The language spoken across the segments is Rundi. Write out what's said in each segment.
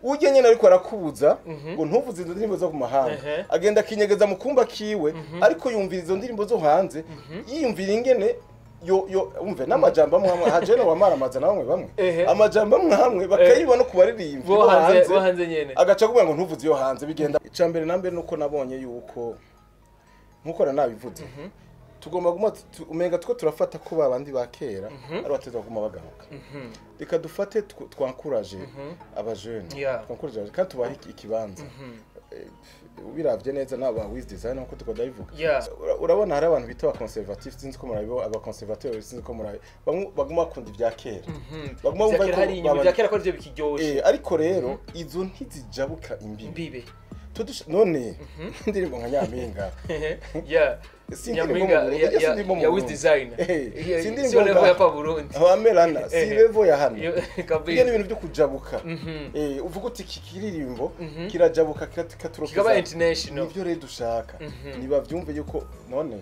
uje nyene ariko arakubuza ngo ntuvuze izo ndirimbo zo ku mahanga agenda kinyegeza mu kumba kiwe ariko yumvira izo ndirimbo zo hanze yiyumvira ingene yo umve n'amajambo amwe haje no wamaramaza na bamwe amajambo amwe bakayibona no kubaririmba bo hanze nyene agaca kuvuga ngo ntuvuze iyo hanze bigenda icambere nambe nuko nabonye yuko nkuko nabivuze tugomba guma umenga two turafata ko babandi bakera ari bateza guma bagaruka reka dufate twankuraje abajene twankuraje kandi tubaha ikibanza ubiravye neza naba wiz design nko tukoda bivuga urabona hari abantu bita aba conservative sinzi ko murabibo aba conservateur sinzi ko murabibo baguma bakunda ibya kera baguma bumva ko ibya kera ko ryo bikiryoshe ariko rero izo ntizijabuka imbibe none ndirimbo nka Nyampinga Nyampinga ya wiz design si level ya pa Burundi abamerana si level ya hano ibyo ni ibintu byo kujabuka uvuga uti kikiririmbo kirajabuka katuroka kikaba international nivyo rero dushaka niba byumve yuko none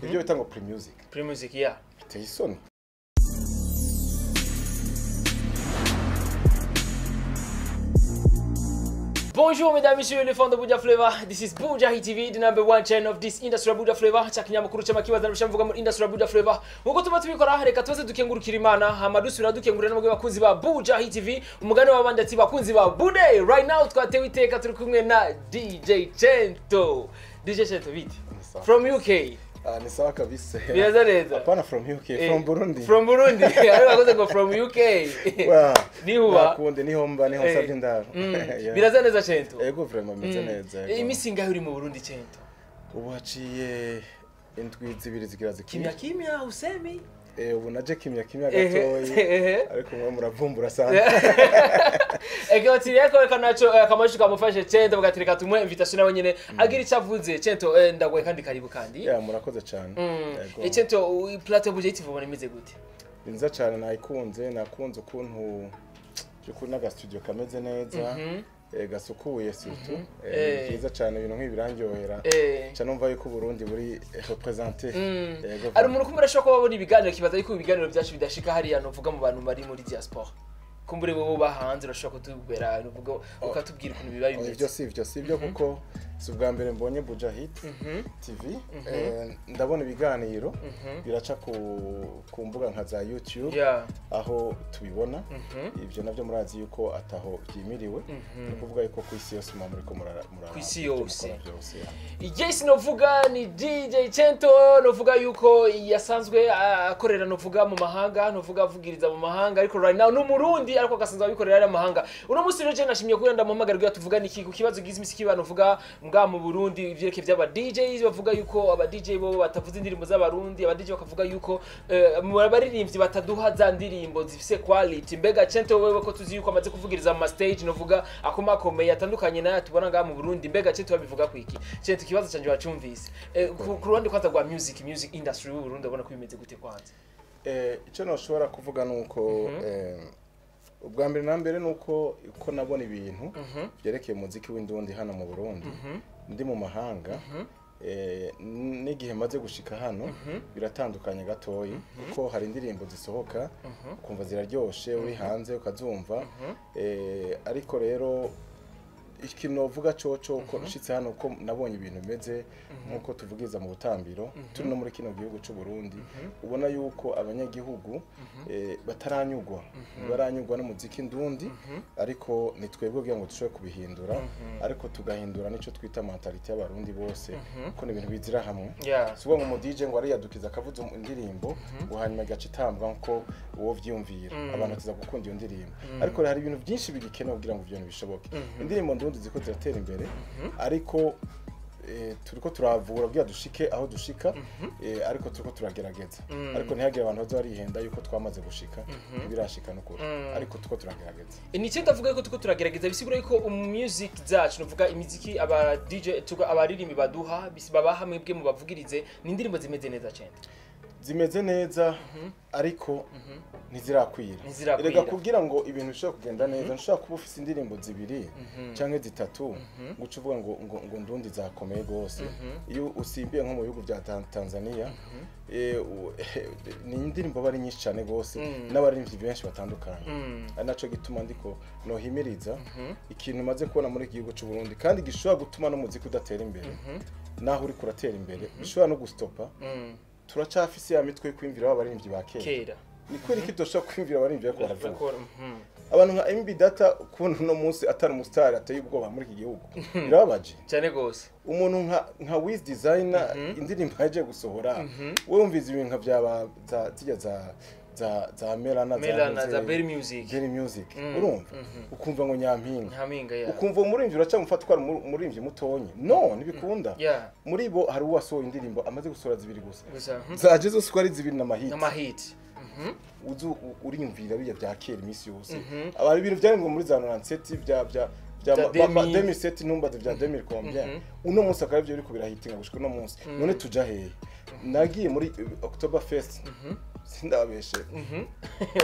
ibyo bitanga pre music biteye isoni. Bonjour mesdames et messieurs les fans de Buja Flavor. This is Buja Hit TV, the #1 channel of this industry of Buja Flavor. Chakinyamakuru cy'amakibaza n'abashamvuga muri industry of Buja Flavor. Nkuko tuba tubikora reka tuze dukengurukira Imana, hamadusubira dukengurira n'abagwe bakunzi ba Buja Hit TV, umugani w'abandi ati bakunzi ba Bude. Right now twatewe iteka turi kumwe na DJ Chento. DJ Chento bite? From UK. Ni sawa kabisa. Biraza neza. Hapana from UK, from Burundi. From Burundi. Ari bakoze ngo from UK. Ni huwa. Nakunde ni homba ni hosabye ndaro. Biraza neza Chento. Ego vraiment meze neza. Imisi ngaho uri mu Burundi Chento. Ubu haciye indwi zibiri zigira zikimya. Kimya usemi. Ubu naje kimya gatoyi. Ariko mwe muravumbura sana. Ego tireko reka naco akamashu kamufashe Chento bagatireka tumwe invitation nawe nyene agira icavuze Chento ndagwe kandi karibu kandi. Murakoze cyane. Ego. Chento platform Buja TV ubona imeze gute? Inza cyane nakunze ukuntu cyo naga studio kameze neza. Gasukuye surtout byiza cyane ibintu nk'ibirangyohera cyane numva yuko Burundi buri représenter ari umuntu kumurashaka ko babona ibiganiro kibaza yuko ibiganiro byacu bidashika hariya no vuga mu bantu bari muri diaspora kumbure bo bahanze urashaka kutubwira nuvuga ukatubwira ukuntu biba bimeze ibyo sivyo kuko si ubwa mbere mbonye Buja Hit TV ndabona ibiganiro biraca ku mbuga nka za YouTube aho tubibona ibyo navyo murazi yuko ataho byimiriwe no kuvuga yuko ku isi yose muri ko murara ku isi yose yes novuga ni DJ Chento novuga yuko yasanzwe akorera novuga mu mahanga novuga avugiriza mu mahanga ariko right now no Murundi ariko gasanzwe abikorera ari amahanga uno musi rero je nashimye ko ndamuhamagara tuvuga niki ku kibazo gize imisi kibano vuga mbwa mu Burundi ivyereke by'aba DJs bavuga yuko aba DJ bo batavuza indirimbo z'abarundi aba DJ bakavuga yuko baririmbyi bataduha za ndirimbo zifise quality mbega Chento wewe ko tuzi yuko amaze kuvugiriza mu stage novuga akomakomeye atandukanye na tubona nga mu Burundi mbega Chento babivuga kwiki Chento kibazo canje wacumvise ku rundi kwanza gwa music industry y'u Burundi abona ko bimeze gute kwanza ico noshobora kuvuga nuko ubwa mbere na mbere nuko uko nabona ibintu byerekeye umuziki w'indundi hano mu Burundi ndi mu mahanga n'igihe maze gushika hano biratandukanye gatoyi kuko hari indirimbo zisohoka ukumva ziraryoshe uri hanze ukazumva ariko rero ikintu novuga coco ko ushitse hano ko nabonye ibintu bimeze nkuko tuvugiza mu butambiro turi no muri kino gihugu cy'u Burundi ubona yuko abanyagihugu bataranyugwa baranyugwa n'umuziki ndundi ariko nitwebwe kugira ngo dushobore kubihindura ariko tugahindura nico twita mentality y'abarundi bose ko ibintu bizira hamwe sugo ngo mu DJ ngo ari yadukiza akavuza indirimbo guhanyuma gace itambwa nko uwo vyumvira abantu tuza gukunda iyo ndirimbo ariko hari ibintu byinshi bigikenewe kugira ngo ibyo bishoboke indirimbo ndundi ziko ziratera imbere ariko turiko turavura bya dushike aho dushika ariko turiko turagerageza ariko ntihagire abantu bazo barihenda yuko twamaze gushika birashika no kure ariko turiko turagerageza ni cyo ndavuga yuko turiko turagerageza bisigura yuko music zacu novuga imiziki aba DJ abaririmbi baduha baba hamwe bwe mu bavugirize ni indirimbo zimeze neza cyane zimeze neza ariko ntizirakwira erega kugira ngo ibintu bishobora kugenda neza nshaka kuba ufise indirimbo zibiri canke zitatu guca uvuga ngo ndundi zakomeye gose iyo usimbiye nko mu bihugu bya Tanzania ni indirimbo bari nyinshi cyane gose n'abaririmbyi benshi batandukanye ari naco gituma ndiko nohimiriza ikintu maze kubona muri igihugu cy'u Burundi kandi gishobora gutuma no muziki udatera imbere naho uri kuratera imbere bishobora no gustopa turacafise ya mitwe kwimvira abaririmbyi ba kera ni kweri ko doshobora kwimvira abaririmbyi ko baravuga abantu nka MB Data kuntu no munsi atari umustar ateye ubwoba muri iki gihugu birababaje cyane gose umuntu nka Wiz Designer indirimbo yaje gusohora we umviza ibintu byaba za Melana za Berry Music urumva ukumva ngo nyampinga ukumva umuririmbyi uracamufatwa umuririmbyi mutonye no nibikunda muri bo hari uwasohoye indirimbo amaze gusohora zibiri gusa zaje zose ko ari zibiri na hit uzu uriyumvira biya bya kera imisi yose aba ibintu byari ngo muri za 97 bya 2007 numba bya 2000 combien uno munsi akaba byo uri kubira hitinga gushika no munsi none tuja he nagiye muri October Fest sindabeshe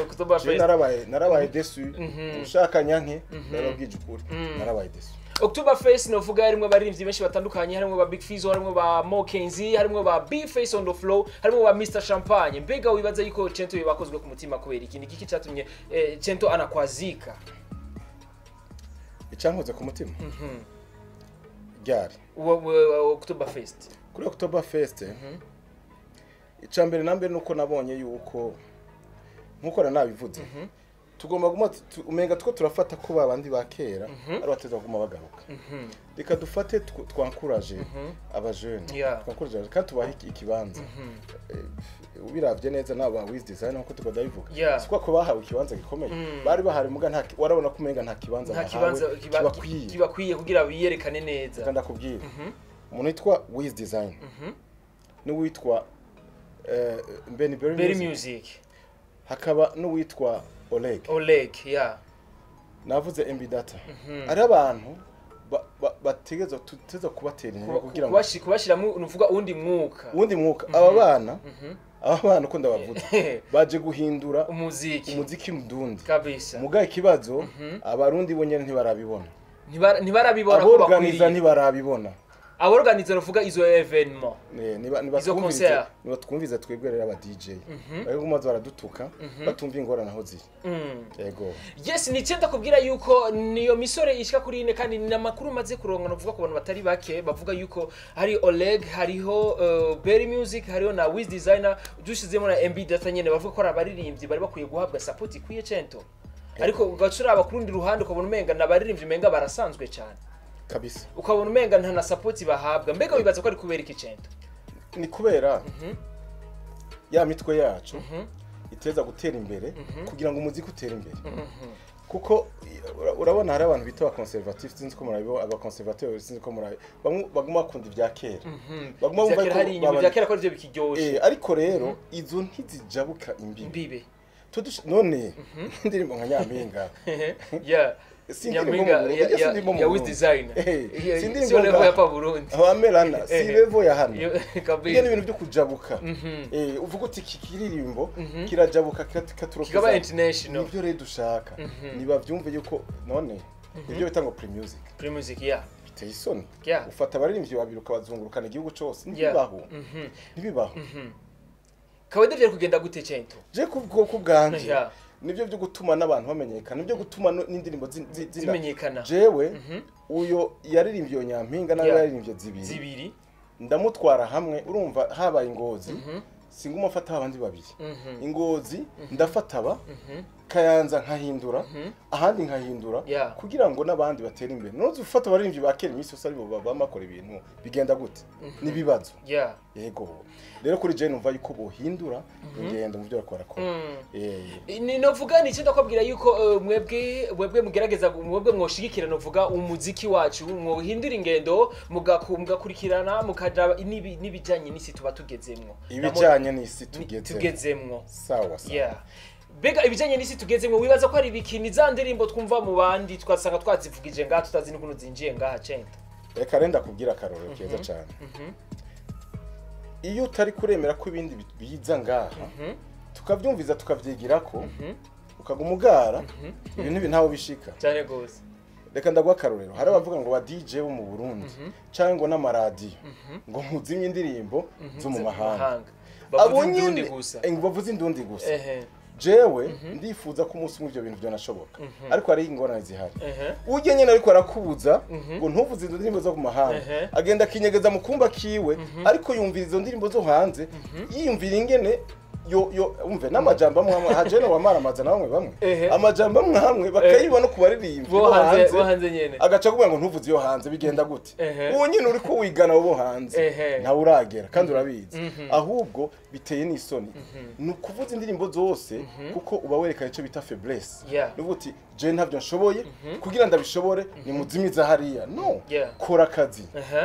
October Fest narabaye desu ushaka nyanke narabwije ukuri narabaye desu October Fest novuga harimo abaririmbyi benshi batandukanye harimo ba Big Fizzo harimo ba Mokenzi harimo ba B Face on the Flow harimo ba Mr Champagne mbega wibaza yuko Cento bibakozwe ku mutima kubera ikindi giki cyatumye Cento anakwazika icyankoze ku mutima ryari October Fest kuri October Fest icambere nambere nuko nabonye yuko nkuko nabivuze tugomba guma umenga two turafata ko babandi bakera ari bateza guma bagaruka reka dufate twankuraje abajene twankuraje kandi tubahe ikibanza ubiravye neza naba Wiz Design nko tugoda bivuga siko ko bahawe ikibanza gikomeye bari bahari muga nta warabona ko umenga nta kibanza kibakwiye kugira biyerekane neza kandi akubwira umuntu witwa Wiz Design ni witwa Berry Music hakaba no witwa Oleg navuze MB Data ari abantu bategeza tuteza kubatera kugira ngo kubashiramo nuvuga undi mwuka aba bana uko ndabavuga baje guhindura umuziki mdundi kabisa mugaye kibazo abarundi bonyene ntibarabibona ko bakwiriye ntibarabibona aborganiza ruvuga izo evenement niba twumviza twebwe rero aba DJ bari gumaza baradutuka batumva ingora naho ziri yego yes ni cyenda kubwira yuko niyo misore ishika kuri ine kandi ni amakuru maze kuronga no kuvuga ku bantu batari bake bavuga yuko hari Oleg hariho Berry Music hariho na Wiz Designer dushizemo na MB Data nyene bavuga ko abaririmbyi bari bakwiye guhabwa support kwiye Cento ariko ugacura abakurundi ruhande ukabona umenga nabaririmbyi menga barasanzwe cyane kabisa ukabona umenga nta na support bahabwa mbega wibaza ko ari kubera iki Cento ni kubera ya mitwe yacu iteza gutera imbere kugira ngo umuziki utere imbere kuko urabona hari abantu bita conservative sinzi ko murabibo aba conservateur sinzi ko murabibo baguma bakunda ibya kera baguma bumva ko ibya kera ko byo bikijyoshe ariko rero izo ntizijabuka imbibe none ndirimbo nka Nyampinga ya Wiz Designer sio level ya pa Burundi abamelana si level ya hano ibyo ni ibintu byo kujabuka uvuga uti kikiririmbo kirajabuka katuroka kikaba international nibyo rero dushaka niba byumve yuko none ibyo bitango pre music biteye isoni ufata abaririmbyi babiruka bazungurukana igihugu cyose ntibibaho kawede byo kugenda gute Cento je kubwo bwanje nibyo byo gutuma nabantu bamenyekana nibyo gutuma n'indirimbo zimenyekana jewe uyo yaririmbye yo Nyampinga nawe yaririmbye zibiri ndamutwara hamwe urumva habaye Ingozi singuma mfata abandi babiri Ingozi ndafata aba Kayanza nkahindura ahandi nkahindura kugira ngo nabandi batera imbere noze ufata abaririmbyi bakera imisi yose aribo bamakora ibintu bigenda gute nibibazo yego rero kuri je numva yuko bohindura ingendo mu byo bakora ko ni novuga ni cyo kwabwira yuko mwebwe mugerageza mwebwe mwoshigikira novuga umuziki wacu mwohindura ingendo mugakurikirana mukaja nibijanye n'isi tuba tugezemwo ibijanye n'isi tugezemwo sawa bega ibijanye n'isi tugezemwo wibaza ko ari bikini za ndirimbo twumva mu bandi twasanga twazivugije ngaha tutazi n'ukuntu zinjiye ngaha Cento reka renda kubwira karoro keza cyane iyo utari kuremera ko ibindi biza ngaha tukavyumviza tukavyigirako ukagumugara ibintu ntaho bishika cyane gose reka ndagwa karorero hari abavuga ngo ba DJ bo mu Burundi cyangwa ngo n'amaradiyo ngo muzimye indirimbo zo mu mahanga bavuze indundi gusa bavuze indundi gusa jewe ndifuza ko umunsi umwe ibyo bintu byanashoboka ariko hari ingorane zihari ujye nyene ariko arakubuza ngo ntuvuze izo ndirimbo zo ku mahanga agenda kinyegeza mu kumba kiwe ariko yumvira izo ndirimbo zo hanze yiyumvira ingene yo umve n'amajambo amwe hajene wamaramaza na bamwe amajambo amwe bakayibona ku baririmbi bo hanze nyene agaca kuvuga ngo ntuvuze iyo hanze bigenda gute uwo nyene uri ko wigana bo hanze nta uragera kandi urabizi ahubwo biteye n'isoni ni ukuvuza indirimbo zose kuko uba werekana icyo bita faiblesse nuvuga uti je ntavyo nshoboye kugira ndabishobore ni muzimiza hariya no kora akazi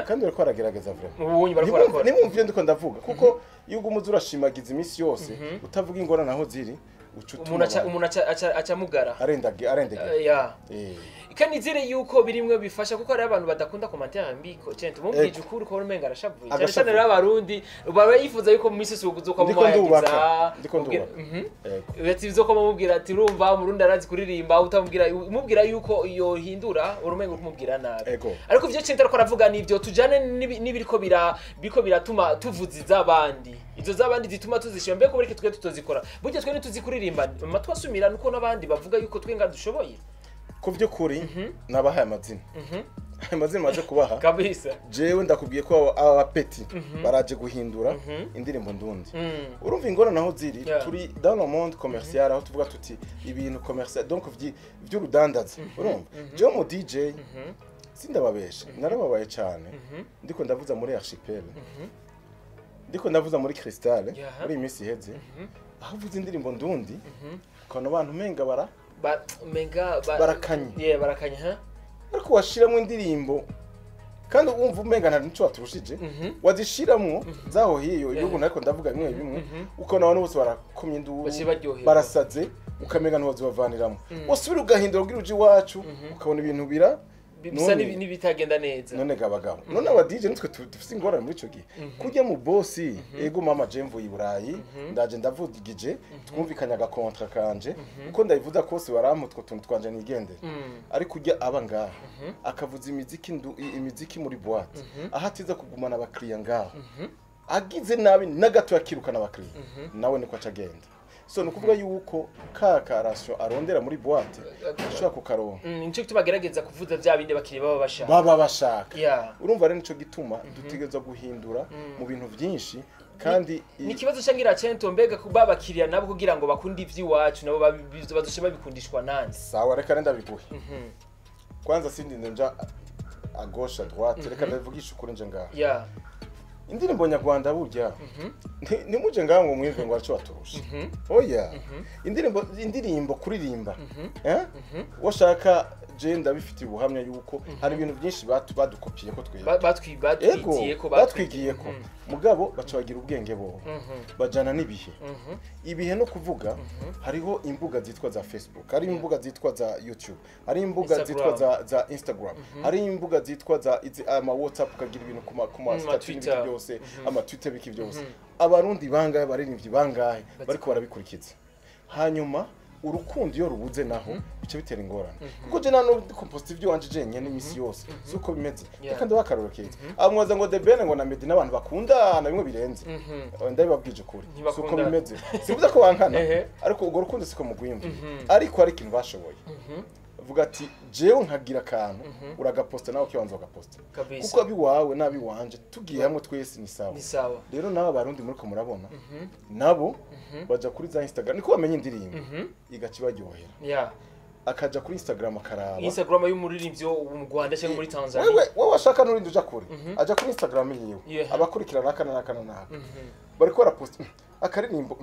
kandi uriko aragerageza vraiment nimumvye ndiko ndavuga kuko iyo umuzi urashimagiza iminsi yose utavuga ingorane aho ziri umuntu acamugara arendege ikanizire yuko birimwe bifasha kuko hari abantu badakunda commentaire mbiko cento mubwije ukuri ko umenga arashavuye cyane cyane n'abarundi baba yifuza yuko mu minsi suguzo ko mwagiza ndiko ko mubwira ati urumva umurundi arazi kuririmba utamubwira yuko iyo hindura urumengo kumubwira nabi ariko ivyo cento ariko aravuga nivyo tujane nibiriko biratuma tuvuziza abandi izo zabandi zituma tuzishima mbeko burike twe tutozikora buryo twe ntituzikuririmba matwasumira nuko nabandi bavuga yuko twe nga dushoboye ku by'ukuri nabahaye amazina amazina maze kubaha kabisa jewe ndakubwiye ko aba peti baraje guhindura indirimbo ndundi urumva ingorane aho ziri turi dans le monde commercial aho tuvuga tuti ibintu commercial donc vy'urudandaza urumva jewe mu DJ sindababesha narababaye cyane ndiko ndavuza muri Archipel ndiko ndavuza muri Crystal muri iminsi iheze aho vuza indirimbo ndundi kana abantu menga barakanye barakanye ariko washiramwe indirimbo kandi wumva umenga nta nico waturushije wazishiramwo zaho hiyo yuko nariko ndavuga bimwe ukona abantu bose barakomye ndu barasaze ukamenga ntuwazi bavaniramo wasubira ugahindura ugira uje iwacu ukabona ibintu bisa n'ibitagenda neza none gabagabo none aba DJ nitwe dufite ingorane muri ico gihe kujya mu bossi ego mama Jemvu iburayi ndaje ndavugije twumvikanya agakontra kanje uko ndayivuza kose baramputwa tuntu twanje nigendera ariko ujya aba ngaha akavuza imiziki muri boîte ahatiza kugumana abakiriya ngaha agize nabi nagato yakirukana abakiriya nawe niko acagenda so nukuvuga yuko karasyo arondera muri boîte ashaka kukaronka nico gituma gerageza kuvuza bya bindi bakiri baba bashaka urumva rero nico gituma dutegeza guhindura mu bintu byinshi kandi ni kibazo cangira cento mbega kuba bakiriya nabo kugira ngo bakunde ivyiwacu nabo bazoshe babikundishwa nande sawa reka nenda biguhe kwanza sindi nja à gauche à droite reka ndavugisha ukuri nje ngaha indirimbo nyarwanda burya nimuje ngaho ngo mwimve ngo aco baturusha oya indirimbo kuririmba washaka je ndabifitiye ubuhamya yuko hari ibintu byinshi badukopiye ko batwigiye ko mugabo bacabagira ubwenge bo bajana nibihe ibihe no kuvuga hariho imbuga zitwa za Facebook hari imbuga zitwa za YouTube hari imbuga zitwa za Instagram hari imbuga zitwa za ama WhatsApp kagira ibintu kuma status byose ama Twitter biki byose abarundi bangaye baririmbyi bangaye bariko barabikurikiza hanyuma urukundo iyo rubuze naho bice bitera ingorane kuko je nano compost ivyo wanje jenye n'imisi yose suko bimeze reka ndabakarorokeza amwaza ngo The Ben ngo na Meddy n'abantu bakundana bimwe birenze ndabibabwije ukuri suko bimeze sivuze ko bankana ariko ugo rukundo siko mugwimva ariko ari ikintu bashoboye vuga ati jewe nkagira akantu uragaposta nawe kibanza ugaposta kuko abi wawe nabi wanje tugiye hamwe twese ni sawa rero nabo barundi muri ko murabona nabo baja kuri za Instagram niko bamenye indirimbo igaci baryohera akaja kuri Instagram akaraba Instagram y'umuririmbyi mu Rwanda cyangwa muri Tanzania wewe washaka n'urindi uja kuri aja kuri Instagram yiwe abakurikirana nakana bariko baraposta akaririmbo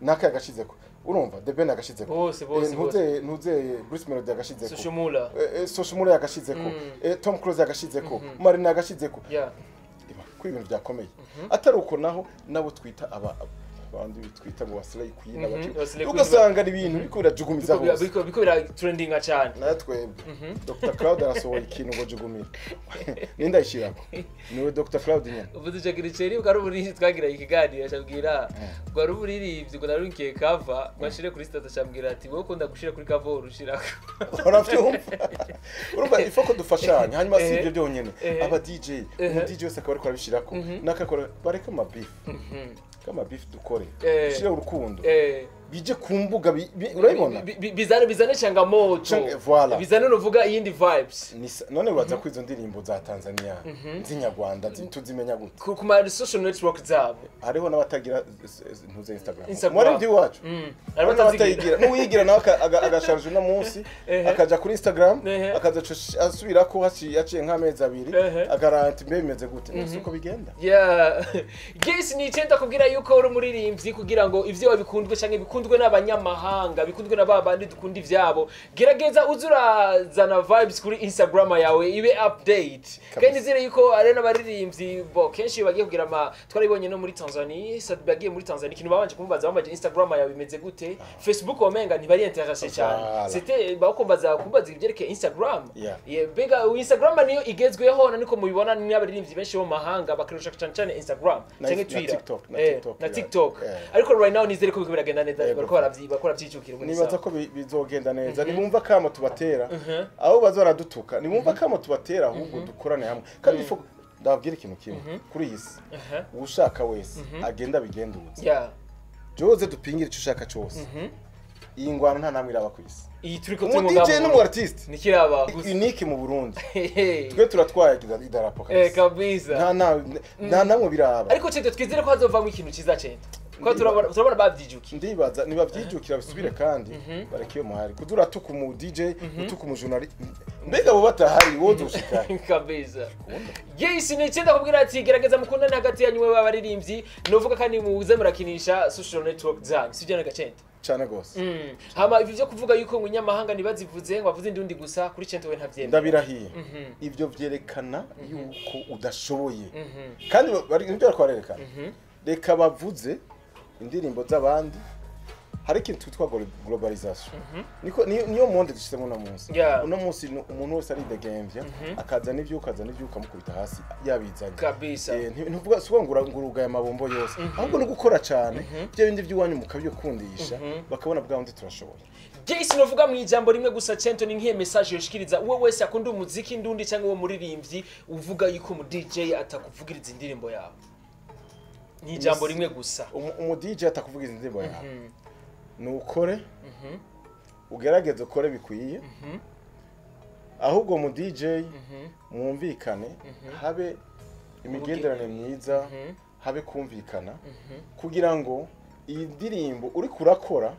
naka yagashizeko urumva The Ben yagashizeko bose ntuze Bruce Melody yagashizeko Soshimula yagashizeko Tom Cruise yagashizeko Marina yagashizeko ko ibintu byakomeye atari uko naho nabo twita abandi bitwita ngo Waslay Queen abacu ugasanga ari ibintu biko birajugumiza hose biko bira trendinga cyane natwebwe Dr Cloud arasohoye ikintu ngo jugumira ninda ishirako niwe Dr Cloud nyene uvuze cyagiriceri ukaruburi twagira ikiganiro acabwira ngo aruburi ivyo ngo narunkiye cover bashire kuri status acabwira ati wowe ukunda gushira kuri cover urushirako uravyumva urumva ifoko dufashanya hanyuma si ibyo byonyene aba DJ DJ wese akaba ariko abishirako nakakora bareka ma beef kama beef dukore shira urukundo bije kumbuga urabibona bizane changamoto voilà bizane novuga iyindi vibes none baza kwizo ndirimbo za Tanzania nzinyarwanda tuzimenya gute ku ma social network zabo hariho n'abatagira ntuze Instagram muri ndi wacu hariho n'abatayigira n'uyigira nawe agasharge no munsi akaja kuri Instagram akaza asubira ko yaciye nk'amezi abiri agaranti mbe bimeze gute nuko bigenda Gesi ni cyenda kubwira yuko uri muririmbyi kugira ngo ivyo wabikundwe canke bikundwe n'abanyamahanga bikundwe n'ababandi dukunda ivyabo gerageza uzurazana vibes kuri Instagram yawe ibe update kandi zire yuko ari n'abaririmbyi bo kenshi bagiye kugira twaribonye no muri Tanzania bagiye muri Tanzania ikintu babanje kumubaza bambaje Instagram yawe bimeze gute Facebook omenga ntibari intéressé cyane c'était bakombaza kumbaza ibyerekeye Instagram bega Instagram niyo igezweho niko mubibona n'abaririmbyi benshi bo mahanga bakirushaka cyane Instagram cyangwa Twitter na TikTok ariko right now nizere ko biragenda neza bariko bakora byicukira muri nibaza ko bizogenda neza nimumva kama tubatera aho bazoradutuka nimumva kama tubatera ahubwo dukorane hamwe kandi ndababwira ikintu kimwe kuri isi ushaka wese agenda bigenduze Jose dupingira icyo ushaka cyose iyi ngwano nta namwe iraba kwisi iyi turiko DJ n'umu artist nikiraba unique mu Burundi twe turatwaye idarapo kabisa nta namwe biraba ariko cyo twizere ko hazovamo ikintu ciza cyane ko turabona babyijuki ndibaza niba byijukira bisubire kandi barakiyo mahari kudura tuku mu DJ tuku mu journalist mbega bo batahari wozo ushika kabisa Gesi ni cyenda kubwira ati gerageza mukundane hagati yanyu we babaririmbyi novuga kandi muze murakinisha social network zanyu sivyo na gacente cyane gose hama ivyo kuvuga yuko ngo nyamahanga nibazivuze ngo bavuze indundi gusa kuri cente we ntavyemera ndabirahiye ivyo vyerekana yuko udashoboye kandi bari ibyo bakwarerekana reka bavuze indirimbo z'abandi hari ikintu twitwa globalization niyo monde dushizemo no munsi uno munsi umuntu wese ari degembya akaza n'ivyuka mukubita hasi yabizanye kabisa ntuvuga suba nguruga ya mabombo yose ahubwo no gukora cyane byo bindi by'iwanyu mukabyo kundisha bakabona bwa wundi turashoboye Gesi novuga mu ijambo rimwe gusa Cento ni nkiye message yoshikiriza uwe wese akunda umuziki ndundi cyangwa uwo muririmbyi uvuga yuko mu DJ atakuvugiriza indirimbo yawe ni ijambo rimwe gusa umu DJ atakuvuga indirimbo yawe nukore ugerageze ukore bikwiye ahubwo mu DJ mwumvikane habe imigenderane myiza habe kumvikana kugira ngo iyi ndirimbo uri kurakora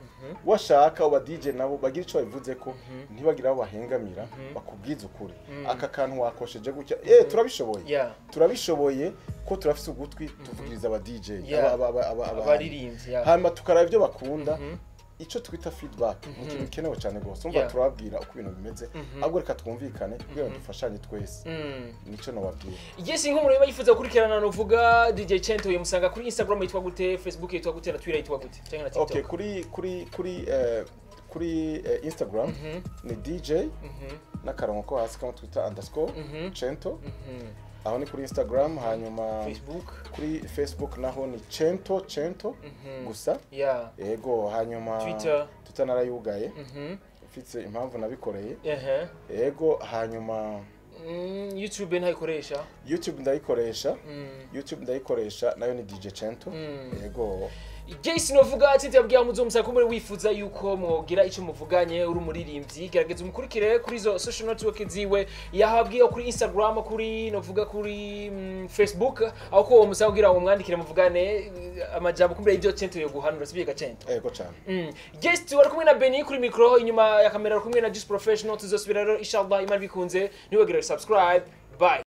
washaka aba DJ nabo bagira ico bivuze ko ntibagira abo bahengamira bakubwiza ukuri aka kantu wakosheje gutya turabishoboye ko turafise ugutwi tuvugiriza aba DJ abaririmbyi hama tukaraba ibyo bakunda ico twita feedback ni bikenewe cyane gose umva turababwira uko ibintu bimeze ahubwo reka twumvikane kugira ngo dufashanye twese nico no babwira igesi nk'umuntu yaba yifuza gukurikirana novuga DJ Cento yemusanga kuri Instagram yitwa gute Facebook yitwa gute na Twitter yitwa gute cyangwa na TikTok kuri Instagram ni DJ na karongo ko hasi kama Twitter _Cento aho ni kuri Instagram hanyuma kuri Facebook naho ni Cento gusa yego hanyuma Twitter tutanarayugaye ufite impamvu nabikoreye yego hanyuma YouTube ntayikoresha YouTube ndayikoresha nayo ni DJ Cento yego Gesi novuga ati yabwiye muzomusaka ko muri wifuza yuko mwogira icyo muvuganye uri muririmbyi gerageza umukurikire kuri zo social network ziwe yahabwiye kuri Instagram kuri novuga kuri Facebook aho ko umusaka kugira ngo mwandikire muvugane amajambo kumbira ibyo Cento yo guhanura sibiye gacento yego cyane Gesi wari kumwe na Benny kuri micro inyuma ya kamera kumwe na Just Professional tuzosubira rero inshallah imana bikunze niwe gira subscribe bye